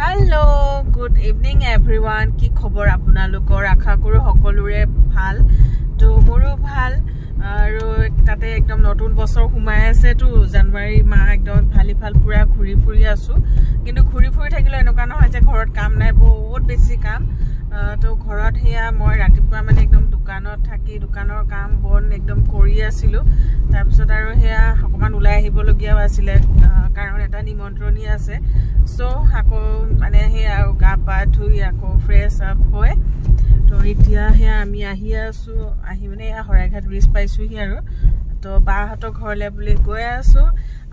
Hello, good evening everyone. কি খবৰ আপোনালোকৰ আশা কৰো সকলোৰে ভাল তো মোৰো ভাল আৰু তাতে একদম নতুন বছৰ হুমাই আছে তো জানুৱাৰী মাহ একদম ভালি ভাল পুৰা ঘুৰি ফুৰি আছো কিন্তু ঘুৰি ফুৰি থাকিলে এনেকুৱা নহয় যে ঘৰত কাম নাই বহুত বেছি কাম তো ঘৰত হেয়া মই ৰাতিপুৱা মানে একদম দোকানত থাকি দোকানৰ কাম বন একদম কৰি আছিলো তাৰ পিছত আৰু হেয়া অকমান উলাই আহিব লগিয়া আছিল কাৰণ এটা নিমন্ত্ৰণী আছে সো আকৌ মানে হেয়া গা পা ধুই আকৌ ফ্ৰেছ আপ হৈ তো এতিয়া হেয়া আমি আহি আছো আহি মানে হৰাইঘাট ব্ৰিজ পাইছোহি আৰু তো বাহঁতৰ ঘৰলে বুলি গৈ আছো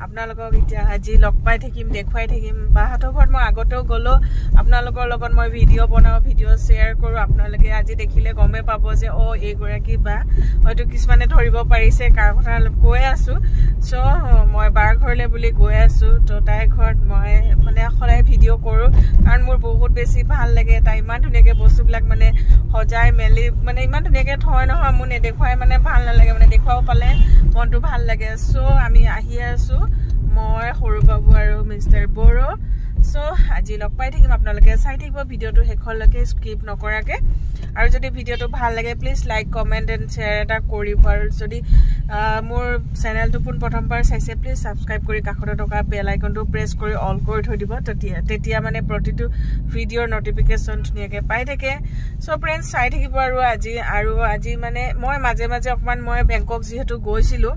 আপোনালোকক এতিয়া আজি লগ পাই থাকিম দেখুৱাই থাকিম বাহঁতৰ ঘৰত মই আগতেও গলো আপোনালোকৰ লগত মই ভিডিঅ' বনাও ভিডিঅ' শ্বেয়াৰ কৰো আপোনালোকে আজি দেখিলে গমে পাব যে ও এইগৰাকী বা হয়তো কিছুমানে ধৰিব পাৰিছে কাৰ কথা কৈ আছো সো মই বাৰ ঘৰলে বুলি গৈ আছো তো তাই ঘৰত মই মানে সদায় ভিডিঅ' কৰো কাৰণ মোৰ বহুত বেছি ভাল লাগে তাই ইমান ধুনীয়াকে বস্তুবিলাক মানে সজাই মেলি মানে ইমান ধুনীয়াকে থয় নহয় মোৰ নেদেখুৱাই মানে ভাল নালাগে মানে দেখুৱাব পালে মনটো ভাল লাগে সো আমি আহি আছো মই সৰু বাবু আৰু মিষ্টাৰ বড়ো সো আজি লগ পাই থাকিম আপোনালোকে চাই থাকিব ভিডিঅ'টো শেষলৈকে স্কিপ নকৰাকে আৰু যদি ভিডিঅ'টো ভাল লাগে please like comment and share এটা কৰিব আৰু যদি মোৰ চেনেলটো প্ৰথমবাৰ চাইছে প্লিজ সাবস্ক্ৰাইব কৰি কাষতে থকা বেল আইকনটো প্ৰেছ কৰি অল কৰি থৈ দিব তেতিয়া মানে প্ৰতিটো ভিডিঅ'ৰ নটিফিকেশন ধুনীয়াকে পাই থাকে সো ফ্ৰেণ্ডছ চাই থাকিব আৰু আজি মানে মই মাজে মাজে অকমান মই বেংকক যিহেতু গৈছিলো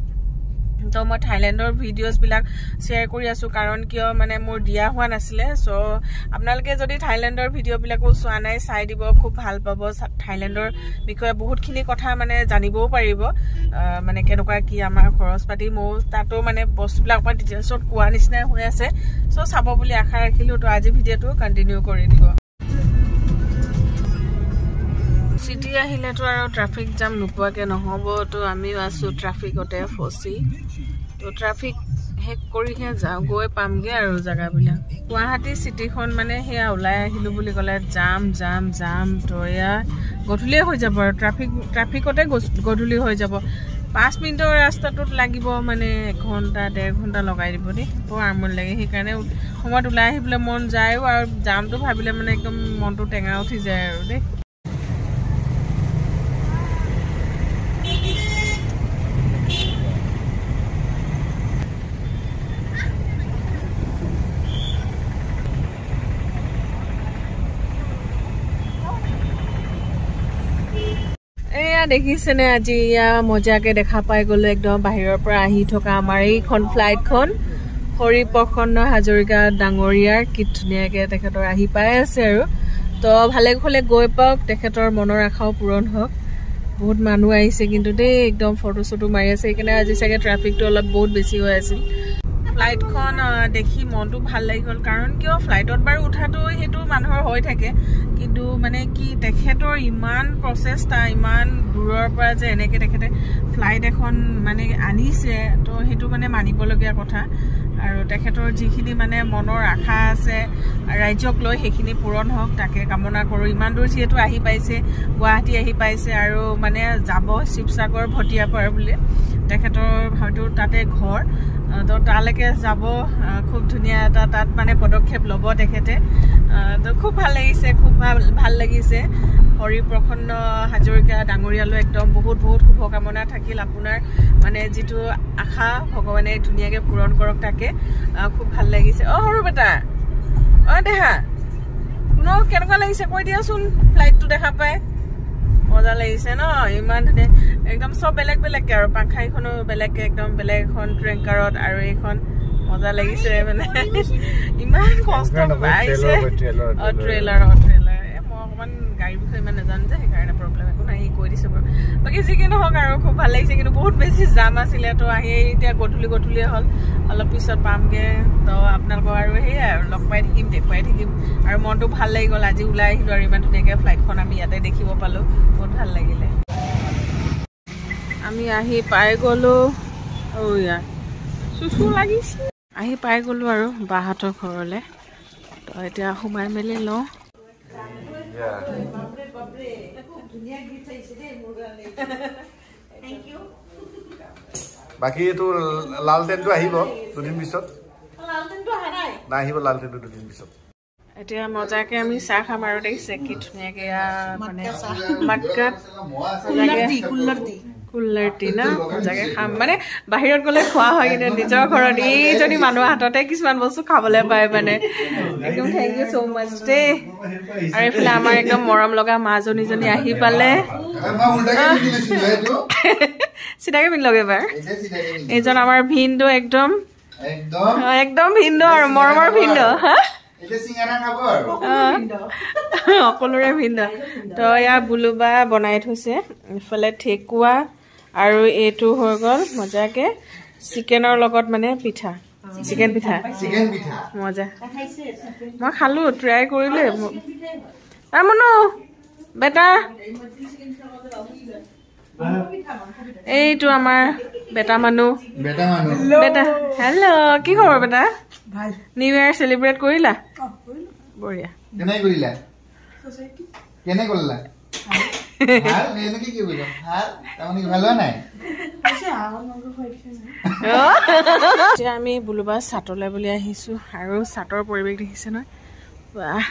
তো মই থাইল্যান্ডৰ ভিডিঅ'স বিলাক শেয়াৰ কৰি আছো কাৰণ কিয় মানে মোৰ দিয়া হোৱা নাছিলে সো আপোনালোকে যদি থাইল্যান্ডৰ ভিডিঅ' বিলাকো চোৱা নাই চাই দিব খুব ভাল পাব থাইল্যান্ডৰ বিষয়ে বহুতখিনি কথা মানে জানিবও পাৰিব মানে কেনেকুৱা কি আমাৰ খৰচ পাতি মো তাতো মানে বস্তুবিলাক অকমান ডিটেইলছত কোৱা নিচিনা হৈ আছে সো চাব বুলি আশা ৰাখিলো তো আজি ভিডিঅ'টো কন্টিনিউ কৰি দিব সিটি আহিলে তো আৰু ট্ৰাফিক জাম নোপোৱাকে নহব তো আমি আছো ট্ৰাফিকতে ফসি তো ট্ৰাফিক হেক কৰিহে যাও গৈ পামগে আৰু জাগাবিলাক গুৱাহাটী সিটিখন মানে হেয়া উলাই আহিলো বুলি কলে জাম জাম জাম তো এয়া গধুলিয়ে হৈ যাব আৰু ট্ৰাফিকতে গধুলি হৈ যাব 5 মিনিটৰ ৰাস্তাটোত লাগিব মানে 1 ঘন্টা 1.5 ঘন্টা লগাই দিব দেই বৰ আমল লাগে সেইকাৰণে সময়ত উলাই আহিবলৈ মন যায় আৰু জামটো ভাবিলে মানে একদম মনটো টেঙা উঠি যায় আৰু দেই দেখিছেনে আজি মজাকে দেখা পাই গলো একদম বাহিৰৰ পৰা আহি থকা আমাৰ এইখন ফ্লাইটখন হৰিপ্ৰসন্ন হাজৰিকা ডাঙৰীয়াৰ কি ধুনীয়াকে তেখেতৰ আহি পাই আছে আৰু তো ভালে ভালে গৈ পাওক তেখেতৰ মনৰ আশাও পূৰণ হওক বহুত মানুহ আহিছে কিন্তু দেই একদম ফটো চটো মাৰি আছে সেইকাৰণে আজি চাগে ট্ৰাফিকটো অলপ বহুত বেছি হৈ আছিল ফ্লাইটখন দেখি মনটো ভাল লাগি গল কাৰণ কিয় ফ্লাইটত বাৰু উঠাটো হেতু মানুহৰ হৈ থাকে কিন্তু মানে কি তেখেতৰ ইমান প্ৰচেষ্টা ইমান দূৰৰ পৰা যে এনেকে তেখেতে ফ্লাইট এখন মানে আনিছে তো হেতু মানে মানিবলগীয়া কথা আৰু তেখেতৰ যিখিনি মানে মনৰ আশা আছে ৰাজ্যক লৈ সেইখিনি পূৰণ হওক তাকে কামনা কৰো ইমান দূৰ যেহেতু আহি পাইছে গুৱাহাটী আহি পাইছে আৰু মানে যাব শিৱসাগৰ ভটিয়াপাৰ বুলি তেখেতৰ হয়তো তাতে ঘৰ তো তালৈকে যাব খুব ধুনীয়া এটা তাত মানে পদক্ষেপ ল'ব তেখেতে তো খুব ভাল লাগিছে খুব ভাল লাগিছে হৰিপ্ৰসন্ন হাজৰিকা ডাঙৰীয়ালৈ একদম বহুত বহুত শুভকামনা থাকিল আপোনাৰ মানে যিটো আশা ভগৱানে ধুনীয়াকে পূৰণ কৰক তাকে খুব ভাল লাগিছে সৰু বেটা দেহা কোনো কেনেকুৱা লাগিছে কৈ দিয়াচোন ফ্লাইটটো দেখা পাই মজা লাগিছে ন ইমান ধুনীয়া একদম সব বেলেগ বেলেগ আৰু পাখাইখনো বেলেগ একদম বেলেগ এখন ট্ৰেংকাৰত আৰু এইখন মজা লাগিছে মানে ইমান কষ্ট পাইছে ট্ৰেইলাৰ মই অকমান গাড়ী বিষয়ে ইমান নাজানো যে সেইকাৰণে প্ৰব্লেম একো নাই কৈ দিছো বাৰু বাকী যি কি নহওক আৰু খুব ভাল লাগিছে কিন্তু বহুত বেছি জাম আছিলে তো আহি এতিয়া গধুলিয়ে হ'ল অলপ পিছত পামগে তো আপোনালোকক আৰু সেয়াই আৰু লগ পাই থাকিম দেখুৱাই থাকিম আৰু মনটো ভাল লাগি গ'ল আজি ওলাই আহিলো আৰু ইমান ধুনীয়াকৈ ফ্লাইটখন আমি ইয়াতে দেখিব পালো বহুত ভাল লাগিলে আমি আহি পাই গলো চুচু লাগিছে আহি পাই গলো আৰু বাহঁতৰ ঘৰলে তো এতিয়া সোমাই মেলি লওঁ বাকি তো লালটেনটো আহিব দুদিন পিছত লালটেনটো আহা নাই না আহিব লালটেনটো দুদিন পিছত এতিয়া মজাকে আমি চাহ খাম আৰু দেখিছে কি ধুনীয়াকে মানে মাটকাত কুল্লাৰ টি না মজাকে খাম মানে বাহিৰত গ'লে খোৱা হয় কিন্তু নিজৰ ঘৰত এইজনী মানুহৰ হাততে কিছুমান বস্তু খাবলৈ পায় মানে একদম থেংক ইউ ছ' মাছ দেই আৰু এইফালে আমাৰ একদম মৰম লগা মাজনীজনী আহি পালে চিধাকে পিন্ধিলগে এবাৰ এইজন আমাৰ ভিনদেউ একদম একদম ভিনদেউ আৰু মৰমৰ ভিনদেউ হা সকলোৰে ভিনদেউ তো এয়া বুলুবা বনাই থৈছে ইফালে ঠেকুৱা আৰু এইটো হৈ গ'ল মজাকে চিকেনৰ লগত মানে পিঠা চিকেন পিঠা মজা মই খালো ট্ৰাই কৰিলো মনো বেটা এইটো আমাৰ বেটা মানুহ বেটা হেল্ল' কি খবৰ বেটা নিউ ইয়াৰ সেলিব্ৰেট কৰিলা বঢ়িয়া কেনে কৰিলা কেনে কৰিলা ভাল এনে কি কৰিলা ভাল তাৰমানে ভাল নাই এতিয়া আমি বুলুবা চাটলৈ বুলি আহিছো আৰু চাটৰ পৰিৱেশ দেখিছে নহয় বাহ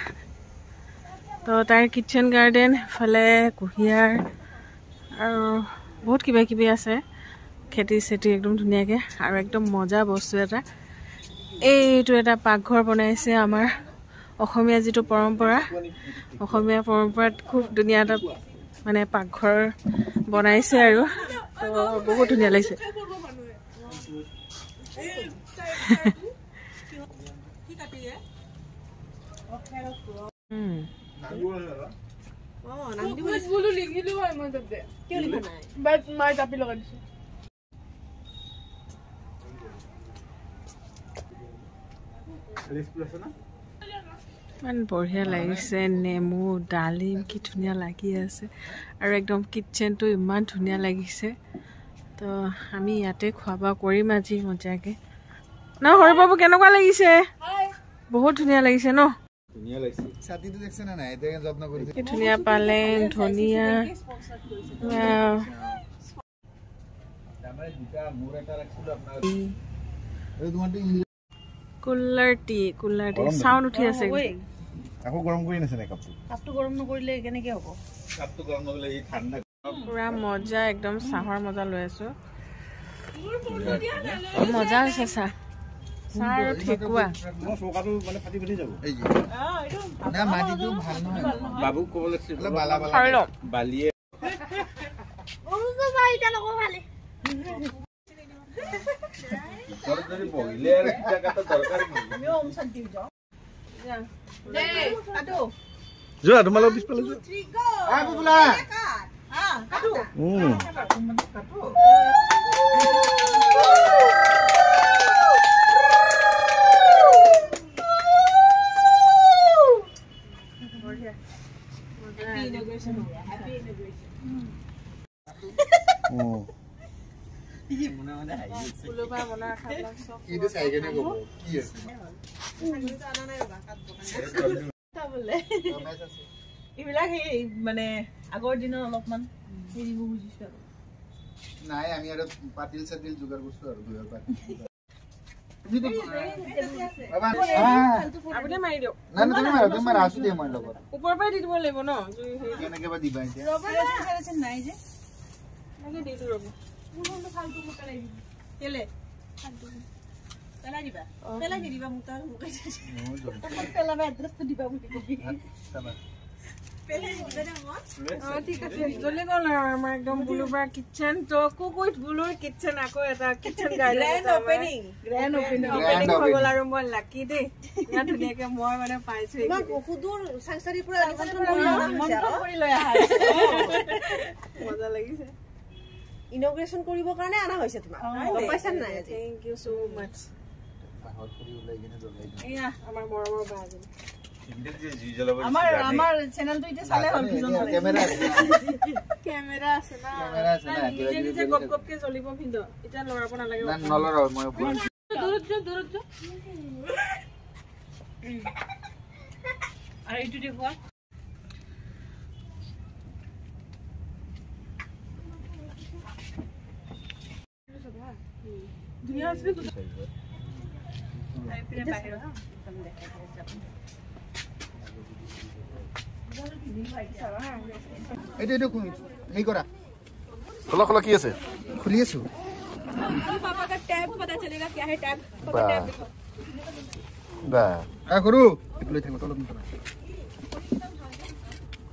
তো তাৰ কিটচেন গাৰ্ডেন ফালে কুঁহিয়াৰ আৰু বহুত কিবা কিবি আছে খেতি চেতি একদম ধুনীয়াকৈ আৰু একদম মজা বস্তু এটা এইটো এটা পাকঘৰ বনাইছে আমাৰ অসমীয়া যিটো পৰম্পৰা অসমীয়া পৰম্পৰাত খুব ধুনীয়া এটা মানে পাকঘৰ বনাইছে আৰু তো বহুত ধুনীয়া লাগিছে ইমান বঢ়িয়া লাগিছে নেমু ডালিম কি ধুনীয়া লাগি আছে আৰু একদম কিটচেনটো ইমান ধুনীয়া লাগিছে তো আমি ইয়াতে খোৱা বোৱা কৰিম আজি মজাকে ন সৰু বাবু কেনেকুৱা লাগিছে বহুত ধুনীয়া লাগিছে ন ধুনীয়া লাগিছে ছাতিটো দেখছ না নাই এটা যত্ন কৰিছে কি ধুনীয়া পালেং ধনিয়া আমাৰ দুটা মোৰ এটা ৰাখিলো আপোনাৰ এই তোমাৰটো কুলাৰ টি সাউন্ড উঠি আছে আকৌ গৰম কৰি নাছে না কাপটো গৰম নকৰিলে কেনেকে হ'ব কাপটো গৰম নকৰিলে এই ঠাণ্ডা পুৰা মজা একদম চাহৰ মজা লৈ আছো মজা হৈছে চাহ চাহ আৰু ঠেকুৱা মই চৌকাটো মানে ফাটি ফাটি যাব এই না মাটিটো ভাল নহয় বাবু ক'ব লাগিছিল বালা বালা বালিয়ে ও বাইটা লগো ভালে সরকারি বইলে আর কি জায়গাটা দরকার নেই আমি ওম শান্তি যাও দে কাটো যা তোমালো পিছপালে যা আ বুবলা কাটো কাটো বঢ়িয়া हैप्पी इनॉग्रेशन हो गया हैप्पी इनॉग्रेशन ओ ये মনে মনে হাই ফুলবা বনা খালা সব কি দে চাই কেনে কব কি আছে জানা নাই বাকাত বকা বলে ইবিলাক হে মানে আগৰ দিনৰ অলপমান হেৰিব বুজিছো আৰু নাই আমি আৰু পাতিল সাতিল জুগাৰ কৰছো আৰু দুয়ৰ পাত বাবা আপুনি মাৰি দিও না না তুমি মাৰো তুমি ৰাসু দিও মই লগত ওপৰ পাই দি দিব লাগিব ন কেনেকে বা দিবা এতিয়া ৰবৰ আছে নাই যে লাগে দি দিও ৰব মুনটো ফালতু মুকা লাগি কেলে ফালতু পেলা দিবা মুতা মুকাই পেলা বা এড্ৰেছ তো দিবা মুতি কবি চাবা পেলা দিবা দে মই ঠিক আছে জলে গল আমাৰ একদম বুলুবা কিচেন তো কুকুইট বুলুৰ কিচেন আকৌ এটা কিচেন গ্ৰেন্ড ওপেনিং গল আৰু মই লাকি দে ইয়া ধুনিয়াকে মই মানে পাইছো মই বহুদূৰ সংসাৰী পুৰা নিমন্ত্ৰণ কৰি লৈ আহা মজা লাগিছে ইনগ্ৰেশন কৰিব কাৰণে আনা হৈছে তোমাক পইচা নাই আজি থ্যাংক ইউ সো মাচ হট কৰি ওলাই কিনে জ্বলাই এয়া আমাৰ মৰমৰ বাজে আমাৰ চেনেলটো ইতে চালে হল কেমেৰা আছে না নিজে গপ গপকে জ্বলিব ভিন্দ এটা লৰাব নালাগে না নলৰাও মই দূৰত আৰু ইটো দেখো दुनिया से तो आई फिर बाहर हम देखते हैं এইটো হেই কৰা খোলা কি আছে খুলি আছো पापा का टैब पता चलेगा क्या है टैब বা কৰো লৈ থাকিব তলত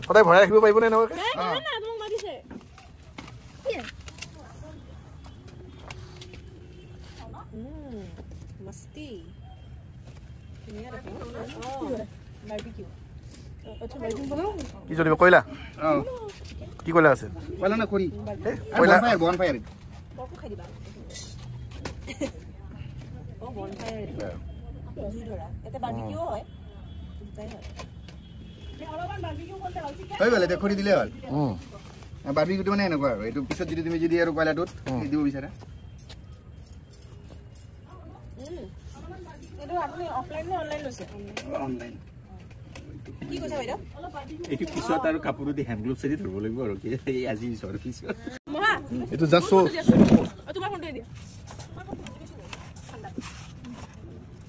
সদায় ভৰাই ৰাখিব পাৰিব নে নহয় ना तुम मारी से मस्ती बारबेक्यू अच्छा बारबेक्यू बनाओ কি জ্বলিব কয়লা কি কয়লা আছে কয়লা না করি কয়লা বন ফায়ার ককো খাই দিবা ও বন ফায়ার জুই ধৰা এতে বাৰবিকিউ হয় তাই হয় অলপমান বাৰবিকিউ কৰতে হলছি হৈ গলে দেখৰি দিলে হল বাৰবিকিউটো মানে এনেকুৱা আৰু এইটো পিছত যদি তুমি যদি আৰু কয়লাটোত দিব বিচাৰা এটো আপুনি অফলাইন নে অনলাইন লৈছে অনলাইন কি কৈছে বাইদেউ এইটো পিছত আৰু কাপোৰ দি হ্যান্ড গ্লোভছ দি ধৰিব লাগিব আৰু কি আজি সৰ পিছত মহা এইটো জাষ্ট তোমাৰ ফোনটো দিয়া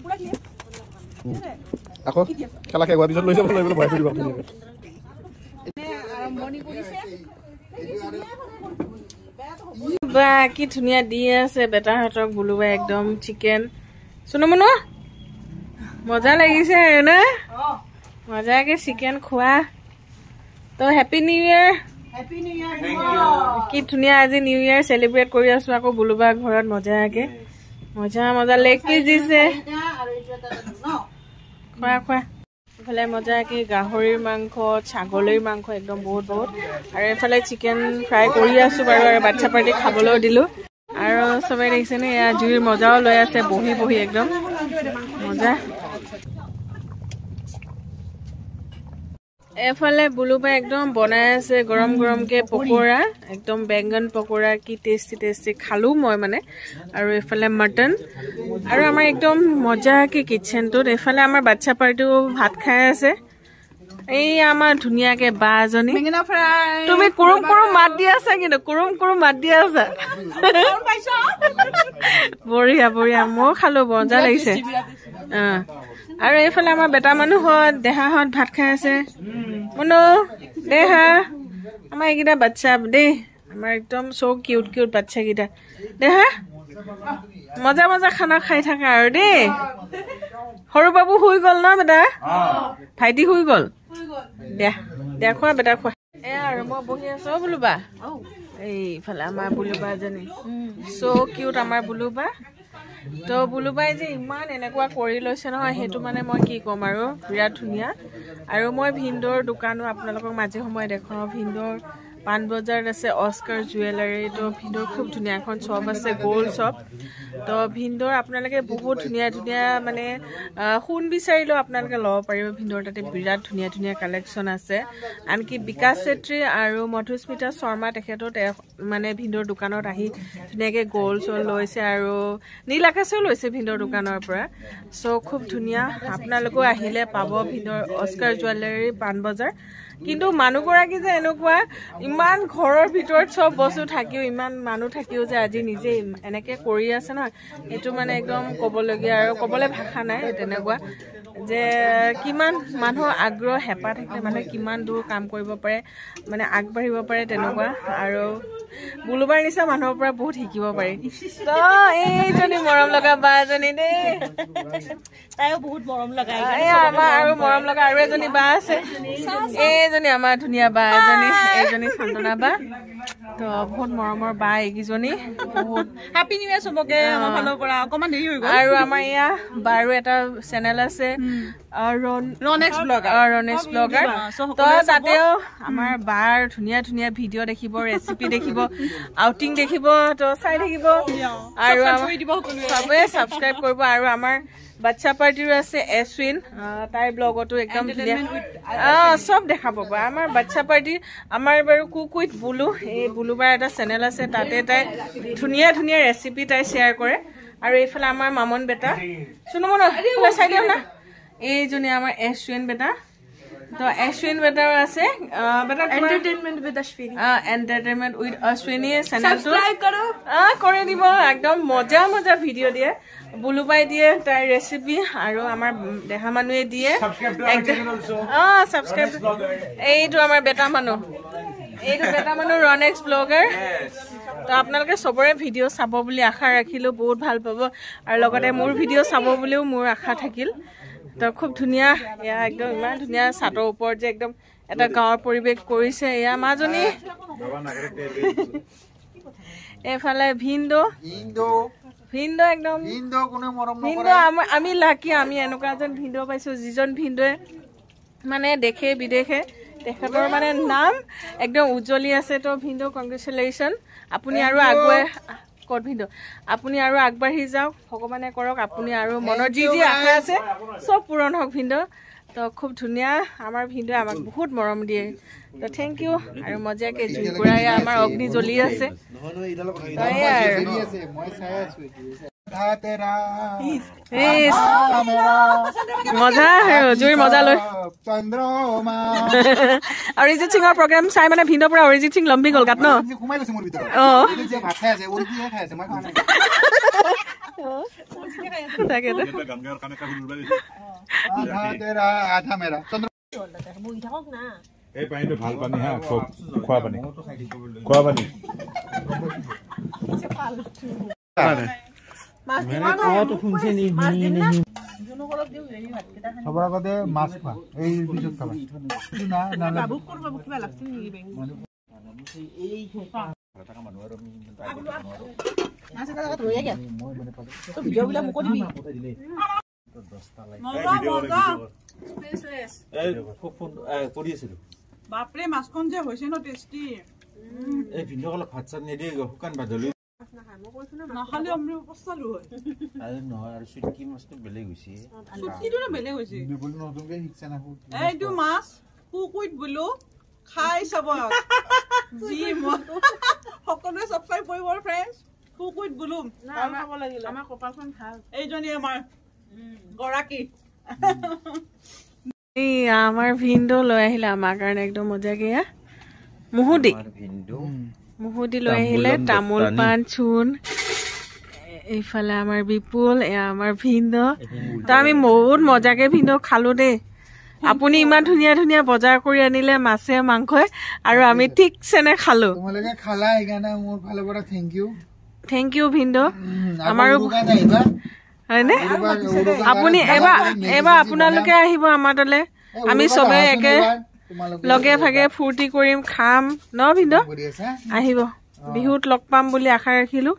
পুৰা কি আকৌ খেলা শেষ হোৱাৰ পিছত লৈ যাব লাগিব ভৰাই দিব আপুনি আৰম্ভণি কৰিছে বা কি ধুনীয়া দি আছে বেটাহঁতক বুলুবা একদম চিকেন শুনো মনো মজা লাগিছে না মজাকে চিকেন খোৱা তো হ্যাপি নিউ ইয়াৰ কি ধুনীয়া আজি নিউ ইয়াৰ সেলিব্ৰেট কৰি আছো আকৌ বুলুবা ঘৰত মজাকে মজা লেগ পিস দিছে খোৱা এফালে মজাকে গাহৰিৰ মাংস ছাগলীৰ মাংস একদম বহুত আৰু এফালে চিকেন ফ্ৰাই কৰি আছো বাৰু আৰু বাচ্চা পাৰ্টি খাবলৈ দিলো আৰু সবে দেখিছেনে এয়া জুইৰ মজাও লৈ আছে বহি একদম মজা এফালে বুলুবা একদম বনাই আছে গৰমকে পকোৰা একদম বেঙ্গন পকোৰা কি টেষ্টি খালো মই মানে আৰু এফালে মটন আৰু আমাৰ একদম মজাকে কিচেনটোত এফালে আমাৰ বাচ্চা পাৰ্টিও ভাত খাই আছে এই আমাৰ ধুনীয়াকে বাজনী তুমি কুৰুম মাত দি আছা কিন্তু কুৰুম মাত দি আছা বঢ়িয়া মই খালো মজা লাগিছে আৰু এইফালে আমাৰ বেটা মানুহত দেহাহঁত ভাত খাই আছে মনো দেহা আমাৰ এইকেইটা বাচ্চা দেই আমাৰ একদম চৌ কিউট বাচ্চা কেইটা দেহা মজা খানা খাই থাকা আৰু দেই সৰু বাবু শুই গল ন বেটা ভাইটি শুই গল দিয়া খোৱা বেটা খোৱা এয়া আৰু মই বহি আছো বুলুবা এইফালে আমাৰ বুলুবা এজনী চৌ কিউট আমাৰ বুলুবা তো বুলুবাই যে ইমান এনেকুৱা কৰি লৈছে নহয় সেইটো মানে মই কি ক'ম আৰু বিৰাট ধুনীয়া আৰু মই ভিন্দৰ দোকানো আপোনালোকক মাজে সময়ে দেখাওঁ ভিন্দৰ পান বজাৰত আছে অস্কাৰ জুৱেলাৰী তো ভিন্দৰ খুব ধুনীয়া এখন শ্বপ আছে গোল্ড শ্বপ তো ভিন্দৰ আপোনালোকে বহুত ধুনীয়া মানে সোণ বিচাৰিলেও আপোনালোকে ল'ব পাৰিব ভিন্দৰ তাতে বিৰাট ধুনীয়া কালেকশ্যন আছে আনকি বিকাশ চেত্ৰী আৰু মধুস্মিতা শৰ্মা তেখেতৰ মানে ভিন্দৰ দোকানত আহি ধুনীয়াকৈ গোল্ড লৈছে আৰু নীল আকাশেও লৈছে ভিন্দৰ দোকানৰ পৰা চ' খুব ধুনীয়া আপোনালোকেও আহিলে পাব ভিন্দৰ অস্কাৰ জুৱেলাৰী পান বজাৰ কিন্তু মানুহগৰাকী যে এনেকুৱা ইমান ঘৰৰ ভিতৰত সব বস্তু থাকিও ইমান মানুহ থাকিও যে আজি নিজে এনেকে কৰি আছে নহয় এইটো মানে একদম ক'বলগীয়া আৰু ক'বলৈ ভাষা নাই তেনেকুৱা যে কিমান মানুহৰ আগ্ৰহ হেঁপা থাকিলে মানে কিমান দূৰ কাম কৰিব পাৰে মানে আগবাঢ়িব পাৰে তেনেকুৱা আৰু বুলুবাৰ নিচিনা মানুহৰ পৰা বহুত শিকিব পাৰি তো এইজনী মৰম লগা বা এজনী দেই তাইও বহুত মৰম লগা আমাৰ আৰু মৰম লগা আৰু এজনী বা আছে এইজনী আমাৰ ধুনীয়া বা এজনী এইজনী শান্তনা বা তো বহুত মৰমৰ বা এইকেইজনী বহুত হ্যাপি নিউ ইয়াৰ সবকে আমাৰ ফালৰ পৰা অকমান দেৰি হৈ গ'ল আৰু আমাৰ এয়া বাৰো এটা চেনেল আছে ৰনেক্স ব্লগাৰ তো তাতেও আমাৰ বাৰ ধুনীয়া ভিডিঅ' দেখিব ৰেচিপি দেখিব আউটিং দেখিব তো চাই থাকিব আৰু সবে ছাবস্ক্ৰাইব কৰিব আৰু আমাৰ বাচ্চা পাৰ্টিৰো আছে এছউইন তাইৰ ব্লগতো একদম ধুনীয়া সব দেখা পাব আমাৰ বাচ্চা পাৰ্টি আমাৰ বাৰু কুক উইথ বুলু এই বুলুবাৰ এটা চেনেল আছে তাতে তাই ধুনীয়া ৰেচিপি তাই শ্বেয়াৰ কৰে আৰু এইফালে আমাৰ মামন বেটা শুনো মন চাই দিয়ক না এইজনী আমাৰ এছউইন বেটা তো অশ্বিন বেটাও আছে বেটা entertainment with Ashwini entertainment with Ashwini চেনেলটো সাবস্ক্ৰাইব কৰক কৰি দিব একদম মজা মজা ভিডিও দিয়ে বুলুবাই দিয়ে তাই ৰেচিপি আৰু আমাৰ দেখা মানুহে দিয়ে সাবস্ক্ৰাইব এইটো আমাৰ বেটা মানুহ ৰনেক্স ব্লগাৰ তো আপোনালোকে সবৰে ভিডিও চাব বুলি আশা ৰাখিলো বহুত ভাল পাব আৰু লগতে মোৰ ভিডিও চাব বুলিও মোৰ আশা থাকিল তো খুব ধুনিয়া ইয়া একদম ইমান ধুনিয়া ছাতৰ ওপৰত যে একদম এটা গাঁৱৰ পৰিৱেশ কৰিছে ইয়া মাজনী এফালে ভিন্দো একদম ভিন্দো আমি লাকি আমি এনেকুৱা এজন ভিন্দো পাইছো যিজন ভিন্দোৱে মানে দেখে বিদেশে তেখেতৰ মানে নাম একদম উজ্জ্বলি আছে তো ভিন্দো কংগ্ৰেচুলেশ্যন আপুনি আৰু আগুৱাই কত ভিন্দো আপুনি আৰু আগবাঢ়ি যাওক ভগৱানে কৰক আপুনি আৰু মনৰ যি যি আশা আছে সব পূৰণ হওক ভিন্দো তো খুব ধুনিয়া আমাৰ ভিন্দো আমাক বহুত মৰম দিয়ে তো থ্যাংক ইউ আৰু মজাকে জুইকুৰাই আমাৰ অগ্নি জ্বলি আছে মজা জুইৰ মজা লৈ অৰিজিত সিঙৰ প্ৰগ্ৰাম চাই মানে ভিন্দৰ পৰা অৰিজিত সিং লম্বি গল গাত ন এই পানীটো ভাল পানী হা খোৱা পানী সবৰ আগতে মাছ খোৱা এই পিছত খাবা বাপৰে মাছখন যে হৈছে ন টেষ্টি এই ভিন্ন অলপ ভাত চাত নিদিয়ে শুকান ভাজলি নাখালে আমি পস্তালো হয় আৰে নহয় আৰু চুটকি মাছটো বেলেগ হৈছে চুটকিটো বেলেগ হৈছে বিবুল নতুনকে শিকছে না এইটো মাছ কুকুইত বলো খাই চাব জি সকলোৱে সাবস্ক্ৰাইব কৰিব ফ্ৰেণ্ডছ কুকুইত বলো খাব লাগিল আমাৰ কপালখন ভাল এইজনী আমাৰ গৰাকী এই আমাৰ ভিন্দো লৈ আহিলে আমাৰ কাৰণে একদম মজাকে মুহুদি লৈ আহিলে তামোল পাণ চূণ এইফালে আমাৰ বিপুল এয়া আমাৰ ভিন্দো তো আমি বহুত মজাকে ভিন্দো খালো দেই আপুনি ইমান ধুনীয়া ধুনীয়া বজাৰ কৰি আনিলে মাছে মাংসই আৰু আমি ঠিক চেনে খালো তোমালোকে খালা এইকাৰণে মোৰ ফালৰ পৰা থেংক ইউ ভিন্দো আমাৰো হয়নে আপুনি এবাৰ আপোনালোকে আহিব আমাৰ তালে আমি চবে একে লগে ভাগে ফূৰ্তি কৰিম খাম ন ভিন্দো আহিব বিহুত লগ পাম বুলি আশা ৰাখিলো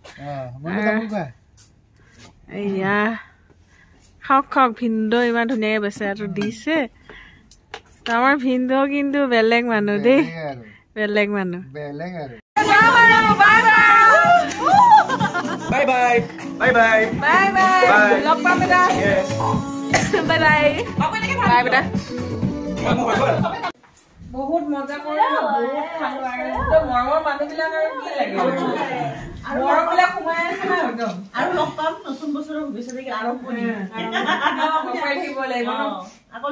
এয়া খাওক ভিন্দো ইমান ধুনীয়াকে বেচেৰাটো দিছে আমাৰ ভিন্দো কিন্তু বেলেগ মানুহ দেই বেলেগ মানুহ Bye bye. Bye bye. Bye bye. Love pa beta. Yes. Bye bye. Bye beta. বহুত মজা কৰিলো বহুত খালো আৰু তো মৰমৰ মানুহবিলাক আৰু কি লাগে মৰমবিলাক সোমাই আছে না একদম আৰু লগ পাম নতুন বছৰৰ শুভেচ্ছা দেখি আৰু কৰি দিব লাগিব আকৌ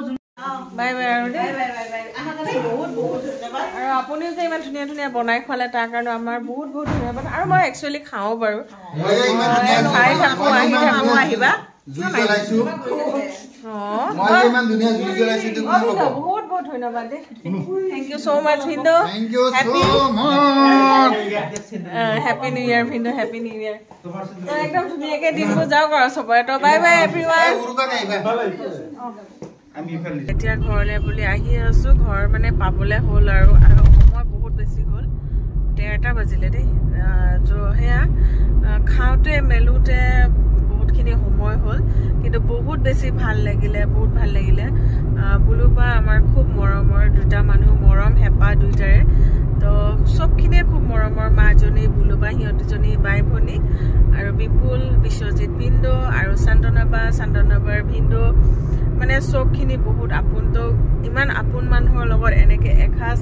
বাই বাই আৰু বাই বাই আহা কাৰণে বহুত ধন্যবাদ আৰু আপুনিও যে ইমান ধুনীয়া ধুনীয়া বনাই খোৱালে তাৰ কাৰণে আমাৰ বহুত ধন্যবাদ আৰু মই একচুৱেলি খাওঁ বাৰু খাই থাকো আহি থাকো আহিবা বহুত ধন্যবাদ দেই থেংক ইউ সো মাচ ভিন্দো হেপী নিউ ইয়াৰ ভিন্দো হেপী নিউ ইয়াৰ একদম ধুনীয়াকে দিনটো যাওক আৰু চবৰে তো বাই বাই এভৰিৱান এতিয়া ঘৰলৈ বুলি আহি আছো ঘৰ মানে পাবলৈ হ'ল আৰু সময় বহুত বেছি হ'ল 1:30 বাজিলে দেই তো সেয়া খাওঁতে মেলোতে বহুতখিনি সময় হ'ল কিন্তু বহুত বেছি ভাল লাগিলে বহুত ভাল লাগিলে বুলুবা আমাৰ খুব মৰমৰ দুটা মানুহ মৰম হেঁপা দুইটাৰে তো চবখিনিয়ে খুব মৰমৰ মাজনী বুলুবা সিহঁতজনী বাই ভনী আৰু বিপুল বিশ্বজিৎ ভিন্দো আৰু চান্দনাবাৰ ভিন্দো মানে চবখিনি বহুত আপোন তো ইমান আপোন মানুহৰ লগত এনেকে এখাজ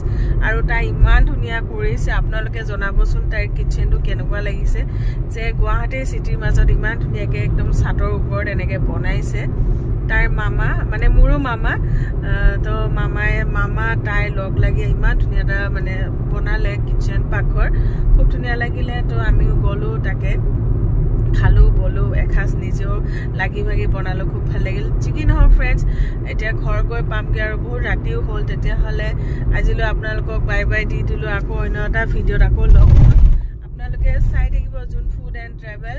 আৰু তাই ইমান ধুনীয়া কৰিছে আপোনালোকে জনাবচোন তাইৰ কিচেনটো কেনেকুৱা লাগিছে যে গুৱাহাটী চিটিৰ মাজত ইমান ধুনীয়াকে একদম ছাতৰ ওপৰত এনেকে বনাইছে তাইৰ মামা মানে মোৰো মামা তো মামা তাই লগ লাগি ইমান ধুনীয়া এটা মানে বনালে কিচেন পাকঘৰ খুব ধুনীয়া লাগিলে তো আমিও গ'লো তাকে খালো বলো এখাজ নিজেও লাগি ভাগি বনালো খুব ভাল লাগিল চিকি নহওক ফ্ৰেণ্ডছ এতিয়া ঘৰ গৈ পামগে আৰু বহুত ৰাতিও হ'ল তেতিয়াহ'লে আজিলৈ আপোনালোকক বাই বাই দি দিলো আকৌ অন্য এটা ভিডিঅ'ত আকৌ লগ হ'ম আপোনালোকে চাই থাকিব যোন ফুড এণ্ড ট্ৰেভেল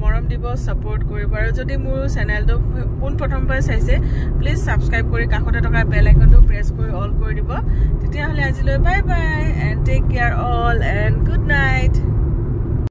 মৰম দিব ছাপোৰ্ট কৰিব আৰু যদি মোৰ চেনেলটো পোনপ্ৰথমবাৰ চাইছে প্লিজ ছাবস্ক্ৰাইব কৰি কাষতে থকা বেল আইকনটো প্ৰেছ কৰি অল কৰি দিব তেতিয়াহ'লে আজিলৈ bye bye and take care all and